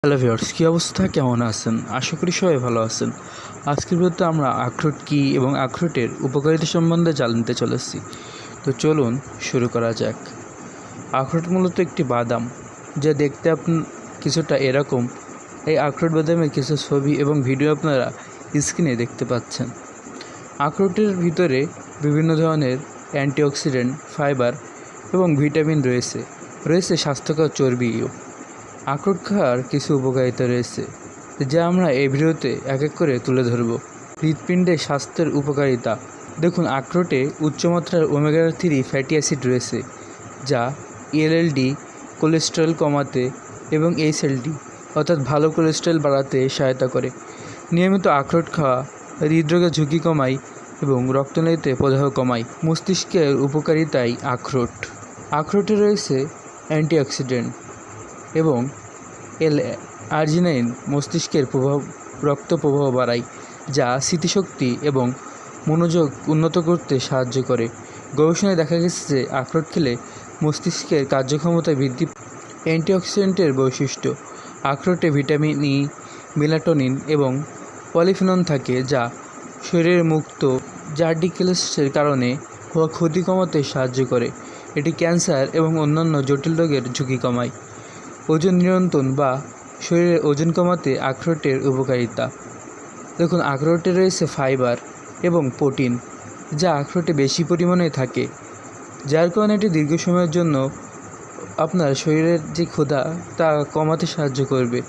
Hello viewers, কী অবস্থা, কেমন আছেন? আশা করি সবাই ভালো আছেন। আজকের ভিডিওতে আমরা আখরোট কী এবং আখরোটের উপকারিতা সম্বন্ধে জানতে চলেছি। তো চলুন শুরু করা যাক। আখরোট মূলত একটি বাদাম, যা দেখতে কিছুটা এরকম। এই আখরোট বাদামের কিছু ছবি এবং ভিডিও আপনারা স্ক্রিনে দেখতে পাচ্ছেন। আখরোটের ভিতরে বিভিন্ন ধরনের অ্যান্টিঅক্সিডেন্ট, ফাইবার এবং ভিটামিন রয়েছে স্বাস্থ্যকর চর্বিও। আখরোট খাওয়ার কিছু উপকারিতা রয়েছে, যা আমরা এই ভিডিওতে এক এক করে তুলে ধরব। হৃৎপিণ্ডের স্বাস্থ্যের উপকারিতা দেখুন, আখরোটে উচ্চমাত্রার ওমেগা 3 ফ্যাটি অ্যাসিড রয়েছে, যা এলএলডি কোলেস্টেরল কমাতে এবং এইচএলডি অর্থাৎ ভালো কোলেস্টেরল বাড়াতে সহায়তা করে। নিয়মিত আখরোট খাওয়া হৃদরোগের ঝুঁকি কমায় এবং রক্তনালীতে প্রদাহ কমায়। মস্তিষ্কের উপকারিতায় আখরোটে রয়েছে অ্যান্টিঅক্সিডেন্ট এবং আর্জিনাইন মস্তিষ্কের রক্ত প্রবাহ বাড়ায়, যা স্মৃতিশক্তি এবং মনোযোগ উন্নত করতে সাহায্য করে। গবেষণায় দেখা গেছে যে আখরোট খেলে মস্তিষ্কের কার্যক্ষমতা বৃদ্ধি। অ্যান্টিঅক্সিডেন্টের বৈশিষ্ট্য আখরোটে ভিটামিন ই, মেলাটোনিন এবং পলিফেনল থাকে, যা শরীরের মুক্ত জার্ডিকেলসের কারণে হওয়া ক্ষতি কমাতে সাহায্য করে। এটি ক্যান্সার এবং অন্যান্য জটিল রোগের ঝুঁকি কমায়। ওজন নিয়ন্ত্রণ বা শরীরের ওজন কমাতে আখরোটের উপকারিতা দেখুন, আখরোটে রয়েছে ফাইবার এবং প্রোটিন, যা আখরোটে বেশি পরিমাণে থাকে, যার কারণে এটি দীর্ঘ সময়ের জন্য আপনার শরীরের যে ক্ষুধা তা কমাতে সাহায্য করবে,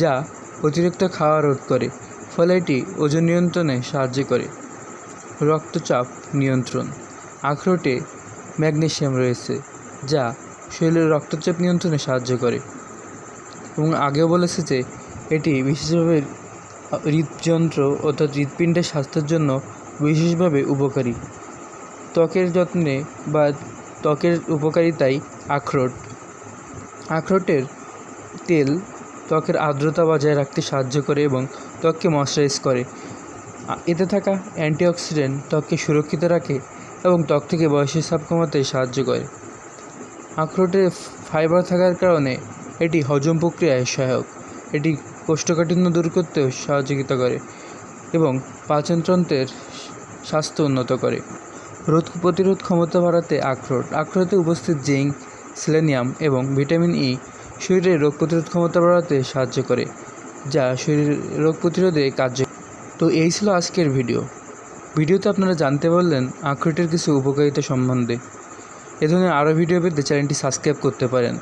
যা অতিরিক্ত খাওয়া রোধ করে, ফলে এটি ওজন নিয়ন্ত্রণে সাহায্য করে। রক্তচাপ নিয়ন্ত্রণ আখরোটে ম্যাগনেসিয়াম রয়েছে, যা শরীরের রক্তচাপ নিয়ন্ত্রণে সাহায্য করে। এবং আগেও বলেছে যে এটি বিশেষভাবে হৃদযন্ত্র অর্থাৎ হৃৎপিণ্ডের স্বাস্থ্যের জন্য বিশেষভাবে উপকারী। ত্বকের যত্নে বা ত্বকের উপকারিতায় আখরোটের তেল ত্বকের আর্দ্রতা বজায় রাখতে সাহায্য করে এবং ত্বককে ময়শ্চারাইজ করে। এতে থাকা অ্যান্টিঅক্সিডেন্ট ত্বককে সুরক্ষিত রাখে এবং ত্বক থেকে বয়সের ছাপ কমাতে সাহায্য করে। আখরোটে ফাইবার থাকার কারণে এটি হজম প্রক্রিয়ায় সহায়ক। এটি কোষ্ঠকাঠিন্য দূর করতেও সহযোগিতা করে এবং পাচনতন্ত্রের স্বাস্থ্য উন্নত করে। রোগ প্রতিরোধ ক্ষমতা বাড়াতে আখরোটে উপস্থিত জিঙ্ক, সেলেনিয়াম এবং ভিটামিন ই শরীরের রোগ প্রতিরোধ ক্ষমতা বাড়াতে সাহায্য করে, যা শরীরের রোগ প্রতিরোধে কার্যকর। তো এই ছিল আজকের ভিডিওতে আপনারা জানতে পারলেন আখরোটের কিছু উপকারিতা সম্বন্ধে। এ ধরনের আরও ভিডিও পেতে চ্যানেলটি সাবস্ক্রাইব করতে পারেন।